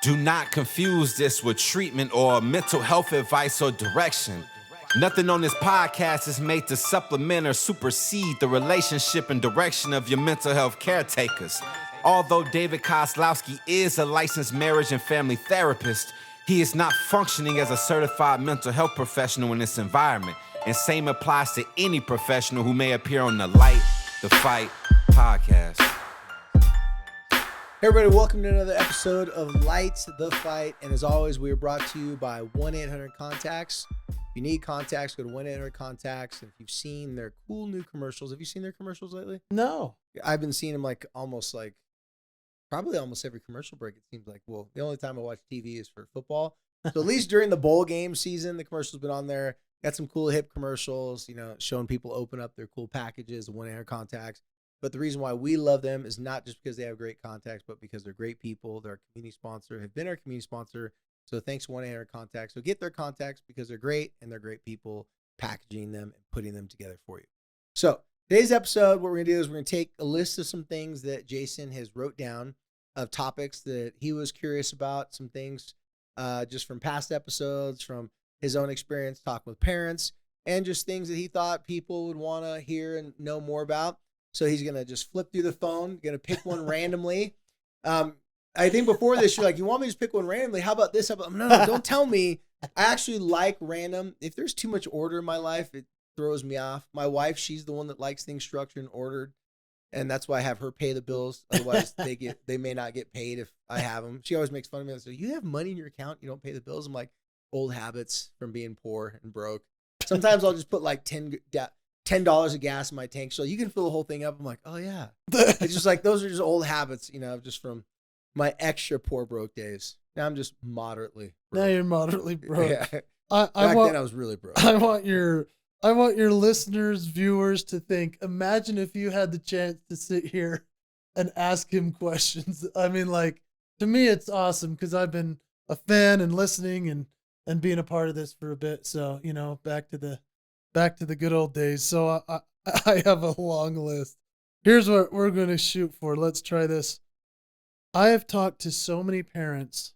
Do not confuse this with treatment or mental health advice or direction. Nothing on this podcast is made to supplement or supersede the relationship and direction of your mental health caretakers. Although David Kozlowski is a licensed marriage and family therapist, he is not functioning as a certified mental health professional in this environment. And same applies to any professional who may appear on the Light the Fight podcast. Hey everybody, welcome to another episode of Light the Fight. And as always, we are brought to you by 1-800-CONTACTS. If you need contacts, go to 1-800-CONTACTS. And if you've seen their cool new commercials, have you seen their commercials lately? No. I've been seeing them probably almost every commercial break, it seems like. Well, the only time I watch TV is for football. So at least during the bowl game season, the commercial's been on there. Got some cool hip commercials, showing people open up their cool packages, 1-800-CONTACTS. But the reason why we love them is not just because they have great contacts, but because they're great people. They're our community sponsor, have been our community sponsor. So thanks to 1-800-CONTACTS. So get their contacts because they're great and they're great people packaging them and putting them together for you. So today's episode, what we're going to do is we're going to take a list of some things that Jason has wrote down of topics that he was curious about, some things just from past episodes, from his own experience talking with parents, and just things that he thought people would want to hear and know more about. So he's going to just flip through the phone, going to pick one randomly. I think before this, you're like, you want me to just pick one randomly? How about this? No, don't tell me. I actually like random. If there's too much order in my life, it throws me off. My wife, she's the one that likes things structured and ordered. And that's why I have her pay the bills. Otherwise, they may not get paid if I have them. She always makes fun of me and says, you have money in your account, you don't pay the bills? I'm like, old habits from being poor and broke. Sometimes I'll just put like $10 of gas in my tank so you can fill the whole thing up. I'm like, oh yeah. It's just like, those are just old habits, just from my extra poor broke days. Now I'm just moderately broke. Now you're moderately broke. Yeah. Back then I was really broke. I want your listeners, viewers to think, imagine if you had the chance to sit here and ask him questions. I mean, like, to me, it's awesome because I've been a fan and listening and being a part of this for a bit. So, back to the good old days. So I have a long list. Here's what we're going to shoot for. Let's try this. I have talked to so many parents,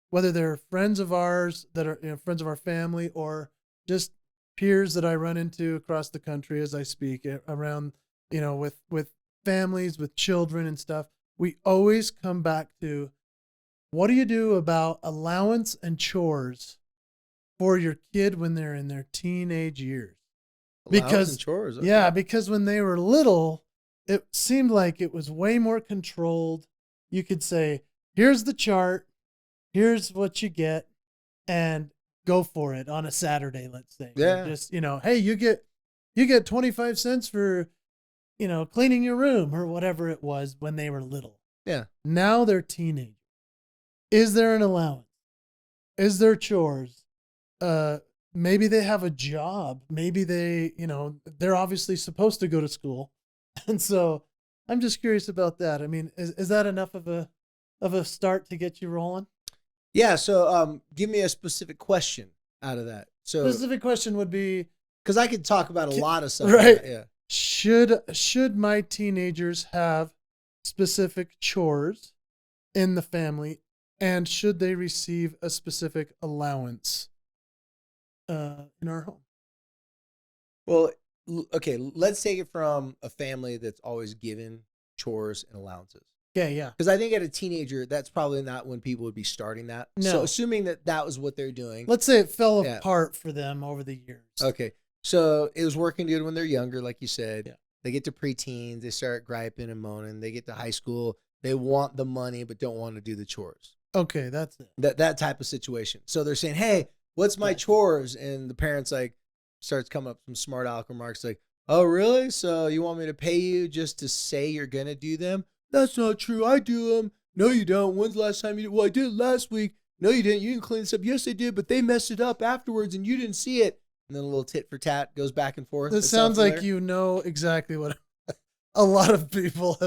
whether they're friends of ours that are friends of our family or just peers that I run into across the country as I speak around, with families, with children and stuff. We always come back to, what do you do about allowance and chores for your kid when they're in their teenage years? Allowance and chores. Okay. Yeah, because when they were little, it seemed like it was way more controlled. You could say, here's the chart, here's what you get, and go for it on a Saturday, let's say. Yeah. Just, hey, you get 25 cents for, cleaning your room or whatever it was when they were little. Yeah. Now they're teenagers. Is there an allowance? Is there chores? Maybe they have a job. Maybe they, they're obviously supposed to go to school. And so I'm just curious about that. I mean, is that enough of a start to get you rolling? Yeah. So give me a specific question out of that. So Specific question would be, because I could talk about a lot of stuff. Right. Like that, yeah. Should my teenagers have specific chores in the family, and should they receive a specific allowance in our home? Well, okay, let's take it from a family that's always given chores and allowances. Yeah. Because I think at a teenager, that's probably not when people would be starting that. No. So assuming that was what they're doing. Let's say it fell apart for them over the years. Okay. So it was working good when they're younger, like you said. Yeah. They get to preteens, they start griping and moaning. They get to high school, they want the money but don't want to do the chores. Okay, that's it. That type of situation. So they're saying, hey, what's my chores? And the parents starts coming up with some smart aleck remarks like, oh, really? So you want me to pay you just to say you're going to do them? That's not true. I do them. No, you don't. When's the last time you did? Well, I did it last week. No, you didn't. You didn't clean this up. Yes, I did, but they messed it up afterwards and you didn't see it. And then a little tit for tat goes back and forth. This sounds like you know exactly what a lot of people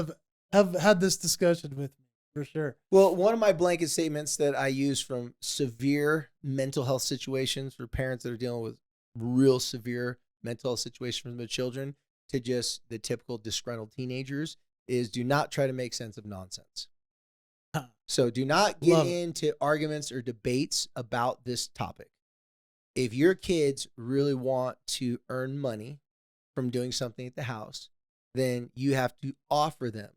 have had this discussion with me, for sure. Well, one of my blanket statements that I use from severe mental health situations for parents that are dealing with real severe mental health situations from their children to just the typical disgruntled teenagers is, do not try to make sense of nonsense. So do not get Love it. into arguments or debates about this topic. If your kids really want to earn money from doing something at the house, then you have to offer them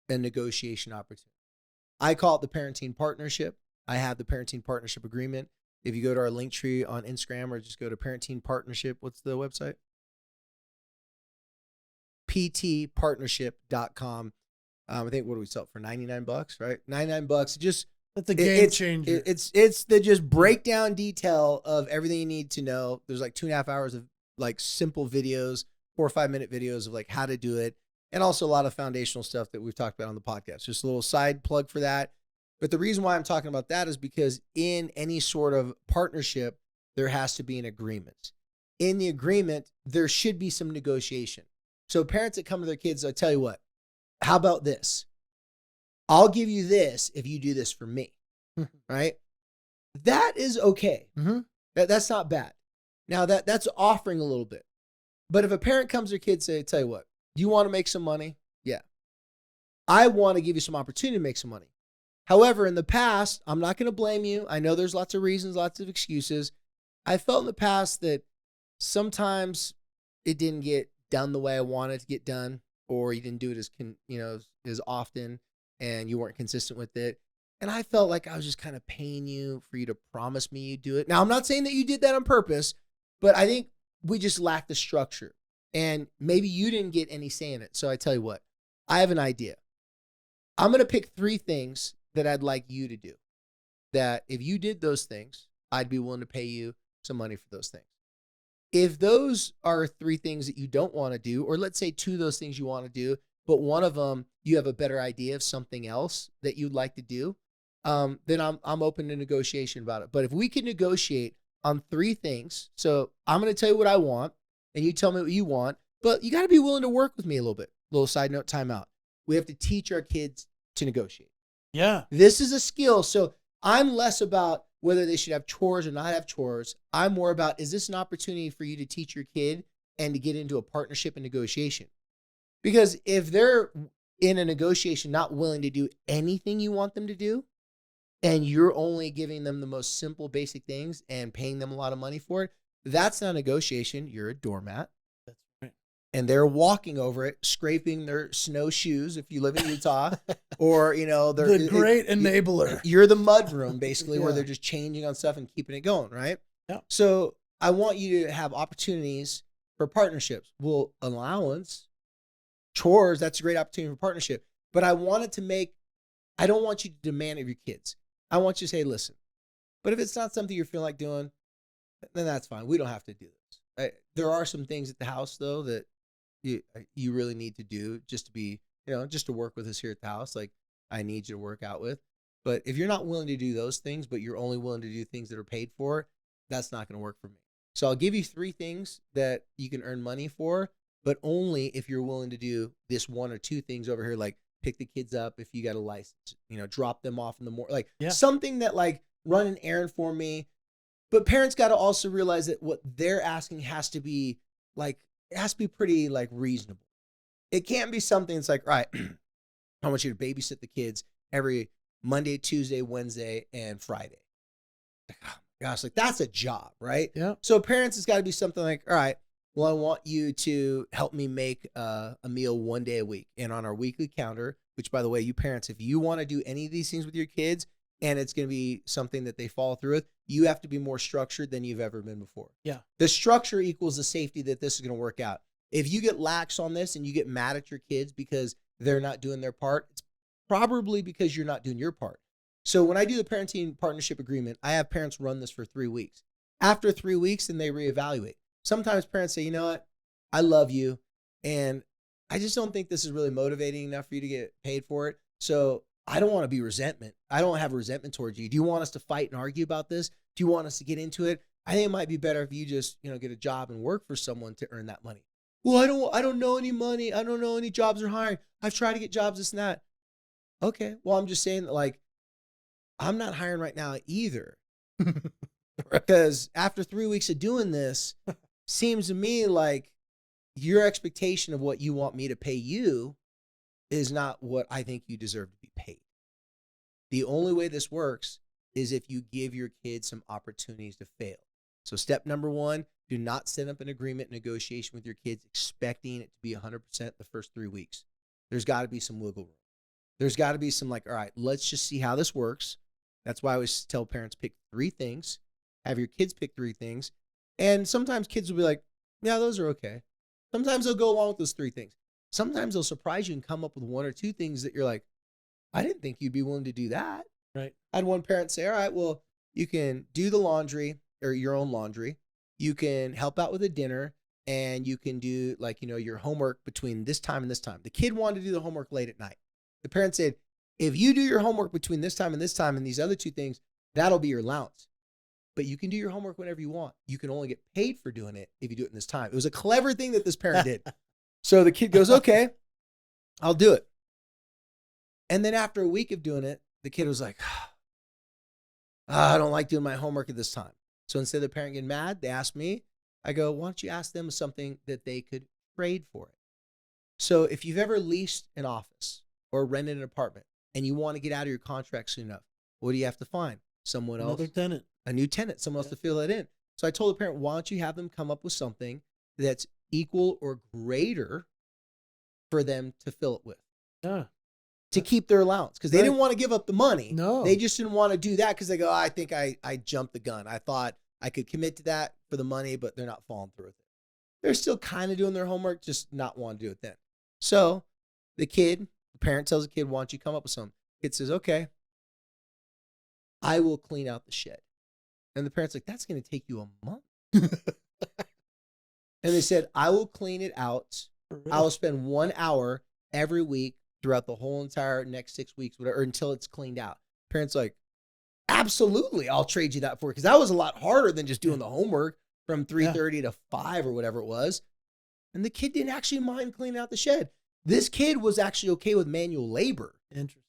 a negotiation opportunity. I call it the parenting partnership. I have the parenting partnership agreement. If you go to our link tree on Instagram or just go to parenting partnership, what's the website? ptpartnership.com. I think what do we sell it for? $99, right? $99. Just That's a game changer. It's the just breakdown detail of everything you need to know. There's like 2.5 hours of like simple videos, 4 or 5 minute videos of like how to do it. And also a lot of foundational stuff that we've talked about on the podcast. Just a little side plug for that. But the reason why I'm talking about that is because in any sort of partnership, there has to be an agreement. In the agreement, there should be some negotiation. So parents that come to their kids, I tell you what, how about this? I'll give you this if you do this for me, right? That is okay. Mm-hmm. That's not bad. Now that's offering a little bit. But if a parent comes to their kids and say, tell you what, do you want to make some money? Yeah. I want to give you some opportunity to make some money. However, in the past, I'm not going to blame you. I know there's lots of reasons, lots of excuses. I felt in the past that sometimes it didn't get done the way I wanted to get done, or you didn't do it as often, and you weren't consistent with it. And I felt like I was just kind of paying you for you to promise me you'd do it. Now, I'm not saying that you did that on purpose, but I think we just lacked the structure. And maybe you didn't get any say in it. So I tell you what, I have an idea. I'm going to pick 3 things that I'd like you to do. That if you did those things, I'd be willing to pay you some money for those things. If those are 3 things that you don't want to do, or let's say 2 of those things you want to do, but one of them you have a better idea of something else that you'd like to do, then I'm open to negotiation about it. But if we can negotiate on 3 things, so I'm going to tell you what I want, and you tell me what you want, but you got to be willing to work with me a little bit. Little side note, timeout. We have to teach our kids to negotiate. Yeah. This is a skill. So I'm less about whether they should have chores or not have chores. I'm more about, is this an opportunity for you to teach your kid and to get into a partnership and negotiation? Because if they're in a negotiation not willing to do anything you want them to do, and you're only giving them the most simple, basic things and paying them a lot of money for it, that's not negotiation. You're a doormat. That's right. And they're walking over it, scraping their snowshoes if you live in Utah, or, they're The great enabler. You're the mud room, basically, where Yeah. they're just changing on stuff and keeping it going, right? Yeah. So I want you to have opportunities for partnerships. Well, allowance, chores, that's a great opportunity for partnership. But I don't want you to demand of your kids. I want you to say, listen, but if it's not something you're feeling like doing, then that's fine. We don't have to do this. There are some things at the house, though, that you really need to do just to be, just to work with us here at the house. Like, I need you to work out with. But if you're not willing to do those things, but you're only willing to do things that are paid for, that's not going to work for me. So I'll give you 3 things that you can earn money for, but only if you're willing to do this 1 or 2 things over here, like pick the kids up if you got a license, drop them off in the morning, like something that like run an errand for me. But parents got to also realize that what they're asking has to be pretty like reasonable. It can't be something that's like, all right, I want you to babysit the kids every Monday, Tuesday, Wednesday, and Friday. Oh my gosh, like that's a job, right? Yeah. So parents, it's got to be something like, all right, well, I want you to help me make a meal 1 day a week. And on our weekly calendar, which by the way, you parents, if you want to do any of these things with your kids and it's going to be something that they follow through with, you have to be more structured than you've ever been before. Yeah. The structure equals the safety that this is going to work out. If you get lax on this and you get mad at your kids because they're not doing their part, it's probably because you're not doing your part. So when I do the parenting partnership agreement, I have parents run this for 3 weeks. After 3 weeks, then they reevaluate. Sometimes parents say, you know what? I love you, and I just don't think this is really motivating enough for you to get paid for it. So I don't want to be resentment. I don't have resentment towards you. Do you want us to fight and argue about this? Do you want us to get into it? I think it might be better if you just, get a job and work for someone to earn that money. Well, I don't know any money. I don't know any jobs are hiring. I've tried to get jobs, this and that. Okay. Well, I'm just saying that, like, I'm not hiring right now either. Because after 3 weeks of doing this, seems to me like your expectation of what you want me to pay you is not what I think you deserve to be paid. The only way this works is if you give your kids some opportunities to fail. So step number 1, do not set up an agreement negotiation with your kids expecting it to be 100% the first 3 weeks. There's got to be some wiggle room. There's got to be some like, all right, let's just see how this works. That's why I always tell parents, pick 3 things. Have your kids pick 3 things. And sometimes kids will be like, yeah, those are okay. Sometimes they'll go along with those 3 things. Sometimes they'll surprise you and come up with 1 or 2 things that you're like, I didn't think you'd be willing to do that. Right. I had one parent say, all right, well, you can do the laundry or your own laundry. You can help out with a dinner, and you can do like, your homework between this time and this time. The kid wanted to do the homework late at night. The parent said, if you do your homework between this time and these other 2 things, that'll be your allowance. But you can do your homework whenever you want. You can only get paid for doing it if you do it in this time. It was a clever thing that this parent did. So the kid goes, okay, I'll do it. And then after a week of doing it, the kid was like, I don't like doing my homework at this time. So instead of the parent getting mad, they asked me, I go, why don't you ask them something that they could trade for it? So if you've ever leased an office or rented an apartment and you want to get out of your contract soon enough, what do you have to find? Someone else. Another tenant. A new tenant, someone else to fill that in. So I told the parent, why don't you have them come up with something that's equal or greater for them to fill it with? Yeah. To keep their allowance. Because they didn't want to give up the money. No. They just didn't want to do that because they go, I think I jumped the gun. I thought I could commit to that for the money, but they're not following through with it. They're still kind of doing their homework, just not wanting to do it then. So the parent tells the kid, why don't you come up with something? The kid says, okay, I will clean out the shed. And the parent's like, that's going to take you a month. And they said, I will clean it out. I will spend 1 hour every week throughout the whole entire next 6 weeks, whatever, until it's cleaned out. Parents like, absolutely, I'll trade you that for it. Because that was a lot harder than just doing the homework from 3:30 to 5 or whatever it was. And the kid didn't actually mind cleaning out the shed. This kid was actually okay with manual labor. Interesting.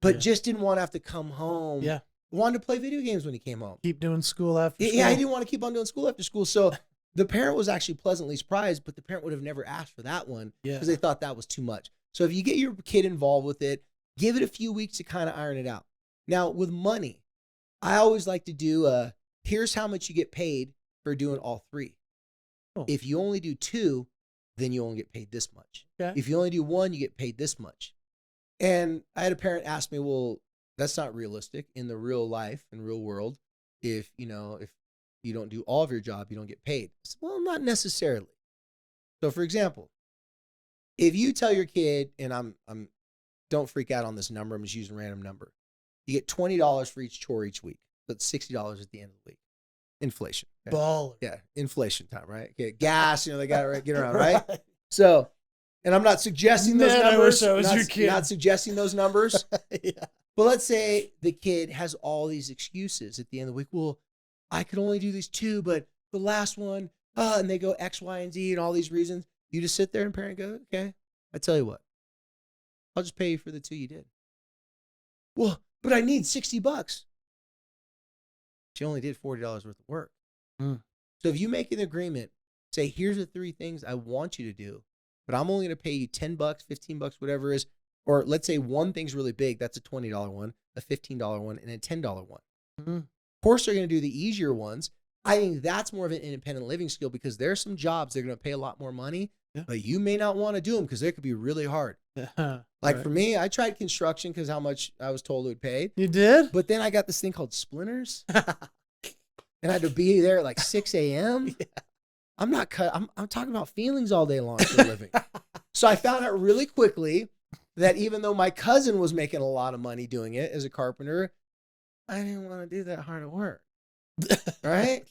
But just didn't want to have to come home. Yeah. Wanted to play video games when he came home. Keep doing school after school. Yeah, he didn't want to keep on doing school after school. So the parent was actually pleasantly surprised, but the parent would have never asked for that one because they thought that was too much. So if you get your kid involved with it, give it a few weeks to kind of iron it out. Now, with money, I always like to do here's how much you get paid for doing all 3. Oh. If you only do 2, then you only get paid this much. Okay. If you only do 1, you get paid this much. And I had a parent ask me, well, that's not realistic in the real life and real world. If you don't do all of your job, you don't get paid. I said, well, not necessarily. So for example, if you tell your kid, and I'm don't freak out on this number, I'm just using a random number. You get $20 for each chore each week. That's $60 at the end of the week. Inflation. Okay? Baller. Yeah, inflation time, right? Okay, gas, they got to get around, right? So, and I'm not suggesting those numbers. I wish I was your kid. Not suggesting those numbers. Yeah. But let's say the kid has all these excuses at the end of the week. Well, I could only do these 2, but the last one, and they go X, Y, and Z and all these reasons. You just sit there and parent go, okay, I tell you what, I'll just pay you for the 2 you did. Well, but I need $60. She only did $40 worth of work. So if you make an agreement, say, here's the 3 things I want you to do, but I'm only going to pay you $10, $15, whatever it is. Or let's say one thing's really big. That's a $20 one, a $15 one, and a $10 one. Mm-hmm. Of course, they're going to do the easier ones. I think that's more of an independent living skill because there's some jobs they're going to pay a lot more money, but you may not want to do them because they could be really hard. Like for me, I tried construction because how much I was told it would pay. You did? But then I got this thing called splinters. And I had to be there at like 6 a.m. Yeah. I'm talking about feelings all day long for a living. So I found out really quickly that even though my cousin was making a lot of money doing it as a carpenter, I didn't want to do that hard of work. Right?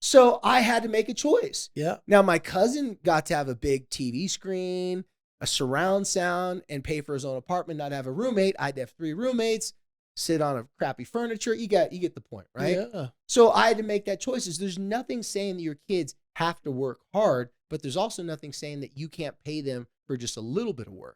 So I had to make a choice. Yeah. Now my cousin got to have a big TV screen, a surround sound, and pay for his own apartment, not have a roommate. I'd have 3 roommates, sit on a crappy furniture. You get the point, right? Yeah. So I had to make that choice. There's nothing saying that your kids have to work hard, but there's also nothing saying that you can't pay them for just a little bit of work.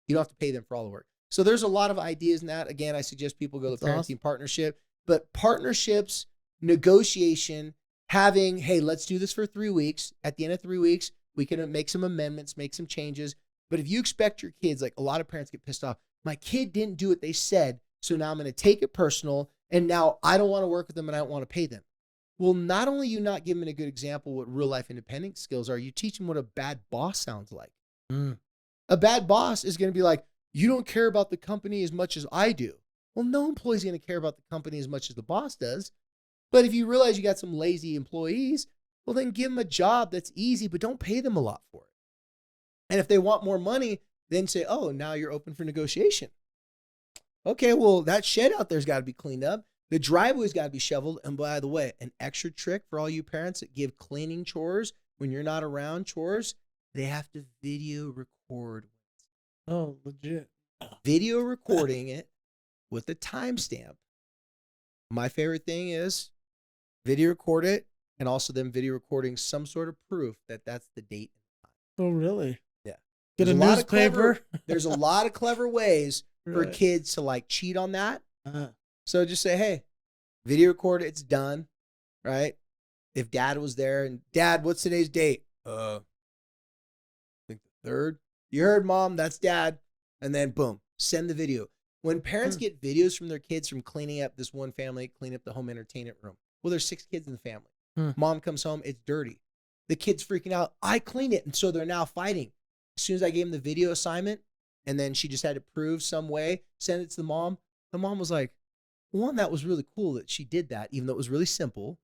You don't have to pay them for all the work. So there's a lot of ideas in that. Again, I suggest people go to the parenting partnership, but partnerships, negotiation, having, hey, let's do this for 3 weeks. At the end of 3 weeks, we can make some amendments, make some changes. But if you expect your kids, like a lot of parents get pissed off, my kid didn't do what they said, So now I'm going to take it personal. And now I don't want to work with them and I don't want to pay them. Well, not only you not giving a good example what real life independent skills are, you teach them what a bad boss sounds like. A bad boss is going to be like, you don't care about the company as much as I do. Well, no employee's going to care about the company as much as the boss does. But if you realize you got some lazy employees, well, then give them a job that's easy, but don't pay them a lot for it. And if they want more money, then say, oh, now you're open for negotiation. Okay, well, that shed out there's got to be cleaned up. The driveway's got to be shoveled. And by the way, an extra trick for all you parents that give cleaning chores when you're not around chores, they have to video record. Oh, legit. Video recording it with a timestamp. My favorite thing is video record it and also them video recording some sort of proof that that's the date. Oh, really? Yeah. Get a newspaper. There's a lot of clever ways for Right. kids to like cheat on that. So just say, hey, video record it, it's done, right? If dad was there and dad, what's today's date? I think the 3rd. You heard, mom, that's dad. And then boom, send the video. When parents get videos from their kids from cleaning up this one family, clean up the home entertainment room. Well, there's 6 kids in the family. Mom comes home, it's dirty. The kid's freaking out. I cleaned it. And so they're now fighting. As soon as I gave them the video assignment, and then she just had to prove some way, send it to the mom was like, one, that was really cool that she did that, even though it was really simple.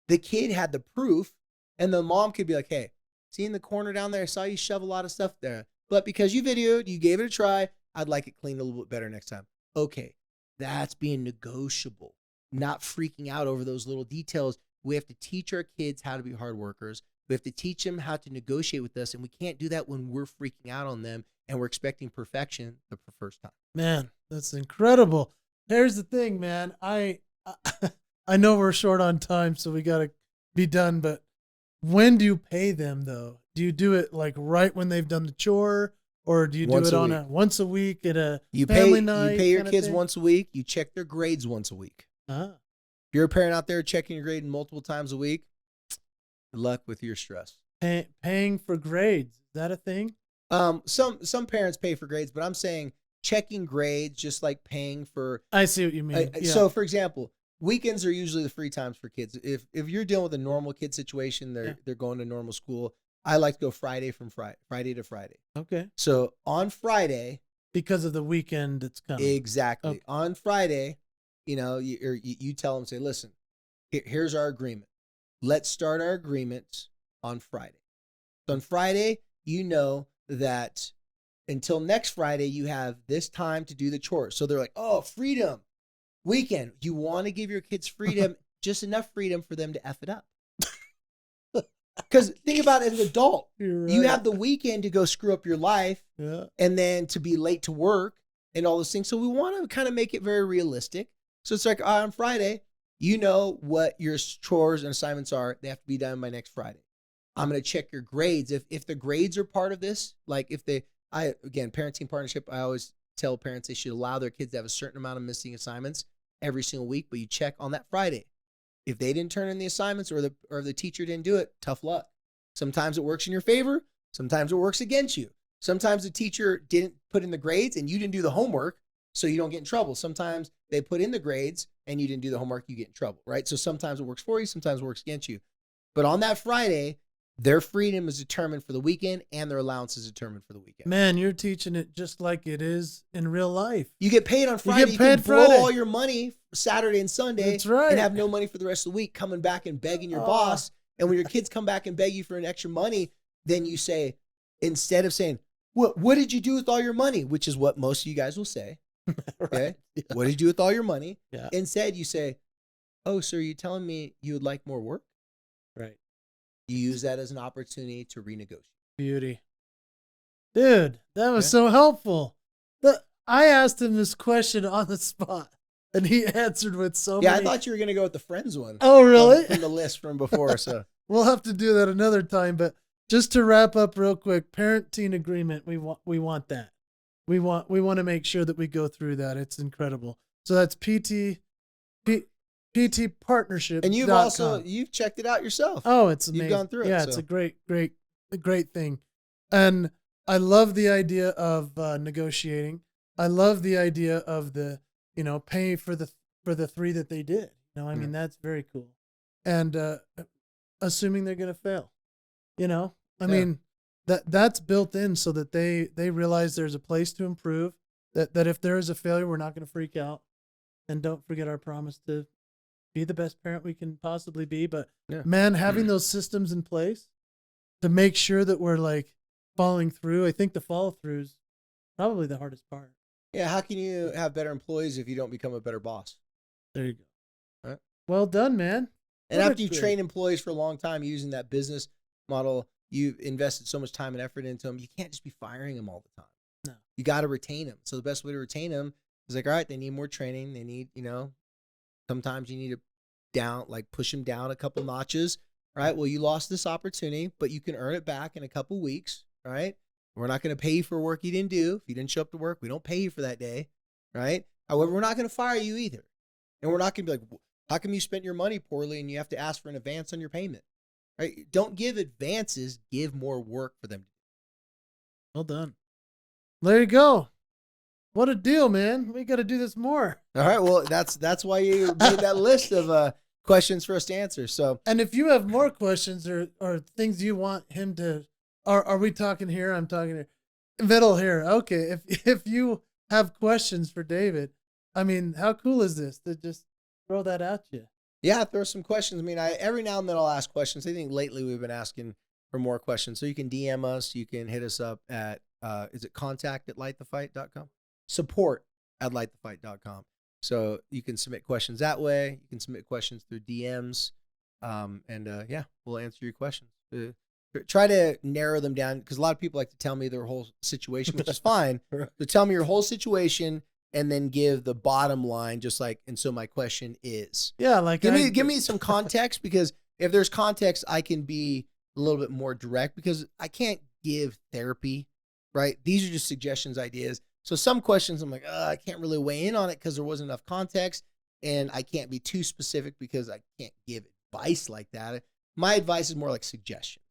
The kid had the proof, and the mom could be like, hey, see in the corner down there, I saw you shove a lot of stuff there. But because you videoed, you gave it a try, I'd like it cleaned a little bit better next time. Okay, that's being negotiable, not freaking out over those little details. We have to teach our kids how to be hard workers. We have to teach them how to negotiate with us, and we can't do that when we're freaking out on them and we're expecting perfection the first time. Man, that's incredible. Here's the thing, man. I know we're short on time, so we got to be done, but when do you pay them, though? Do you do it like right when they've done the chore, or do you do it on a once a week at a family night? You pay your kids once a week. You check their grades once a week. If you're a parent out there checking your grade multiple times a week, good luck with your stress. Paying for grades, is that a thing? Some parents pay for grades, but I'm saying checking grades just like paying for. I see what you mean. Yeah. So, for example, weekends are usually the free times for kids. If you're dealing with a normal kid situation, they're going to normal school. I like to go Friday to Friday. Okay. So on Friday, because of the weekend that's coming. Exactly. Okay. On Friday, you tell them, say, listen, here's our agreement. Let's start our agreements on Friday. So on Friday, you know that until next Friday, you have this time to do the chores. So they're like, oh, freedom, weekend. You want to give your kids freedom, just enough freedom for them to F it up. Because think about it as an adult. Right. You have the weekend to go screw up your life and then to be late to work and all those things. So we want to kind of make it very realistic. So it's like on Friday, you know what your chores and assignments are. They have to be done by next Friday. I'm going to check your grades. If the grades are part of this, like again, parenting partnership, I always tell parents they should allow their kids to have a certain amount of missing assignments every single week, but you check on that Friday. If they didn't turn in the assignments or the teacher didn't do it, tough luck. Sometimes it works in your favor. Sometimes it works against you. Sometimes the teacher didn't put in the grades and you didn't do the homework, so you don't get in trouble. Sometimes they put in the grades and you didn't do the homework, you get in trouble, right? So sometimes it works for you, sometimes it works against you. But on that Friday, their freedom is determined for the weekend and their allowance is determined for the weekend. Man, you're teaching it just like it is in real life. You get paid on Friday. You can blow all your money Saturday and Sunday. That's right. And have no money for the rest of the week, coming back and begging your boss. And when your kids come back and beg you for an extra money, then you say, instead of saying, what did you do with all your money? Which is what most of you guys will say. Okay. Yeah. What did you do with all your money? Yeah. Instead, you say, oh, so are you telling me you would like more work? Right. You use that as an opportunity to renegotiate. Beauty. Dude, that was so helpful. I asked him this question on the spot, and he answered with so many. Yeah, I thought you were going to go with the friends one. Oh, really? From the list from before. So we'll have to do that another time. But just to wrap up real quick, parent-teen agreement, we want that. We want to make sure that we go through that. It's incredible. So that's PT Partnership. And you've checked it out yourself. Oh, it's amazing. You've gone through it. Yeah, it's a great thing. And I love the idea of negotiating. I love the idea of the pay for the 3 that they did. I mean, that's very cool. And assuming they're going to fail, I mean, that's built in so that they realize there's a place to improve, that if there is a failure, we're not going to freak out, and don't forget our promise to be the best parent we can possibly be. But man, having those systems in place to make sure that we're like following through, I think the follow through is probably the hardest part. Yeah. How can you have better employees if you don't become a better boss? There you go. All right. Well done, man. And after you train employees for a long time using that business model, you've invested so much time and effort into them. You can't just be firing them all the time. No. You got to retain them. So the best way to retain them is like, all right, they need more training. They need, sometimes you need to push them down a couple notches. Right. Well, you lost this opportunity, but you can earn it back in a couple weeks. Right. We're not going to pay you for work you didn't do. If you didn't show up to work, we don't pay you for that day. Right. However, we're not going to fire you either. And we're not going to be like, how come you spent your money poorly and you have to ask for an advance on your payment? Right? Don't give advances, give more work for them. Well done. There you go. What a deal, man. We got to do this more. All right. Well, that's why you made that list of questions for us to answer. So, and if you have more questions or things you want him to, are we talking here? I'm talking here. Middle here. Okay. If you have questions for David, I mean, how cool is this to just throw that at you? Yeah, throw some questions. I mean, every now and then I'll ask questions. I think lately we've been asking for more questions. So you can DM us. You can hit us up at, is it contact@lightthefight.com? Support@lightthefight.com. So you can submit questions that way. You can submit questions through DMs. We'll answer your questions. Try to narrow them down because a lot of people like to tell me their whole situation, which is fine. So tell me your whole situation and then give the bottom line, just like, and so my question is. Yeah, like give me some context, because if there's context, I can be a little bit more direct, because I can't give therapy, right? These are just suggestions, ideas. So some questions I'm like, I can't really weigh in on it because there wasn't enough context, and I can't be too specific because I can't give advice like that. My advice is more like suggestions.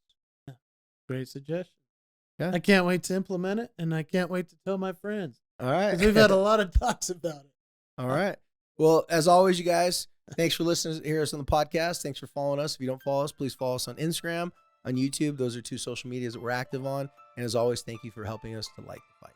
Great suggestion. Yeah. I can't wait to implement it, and I can't wait to tell my friends. All right. Because we've had a lot of talks about it. All right. Well, as always, you guys, thanks for listening to hear us on the podcast. Thanks for following us. If you don't follow us, please follow us on Instagram, on YouTube. Those are 2 social medias that we're active on. And as always, thank you for helping us to light the fight.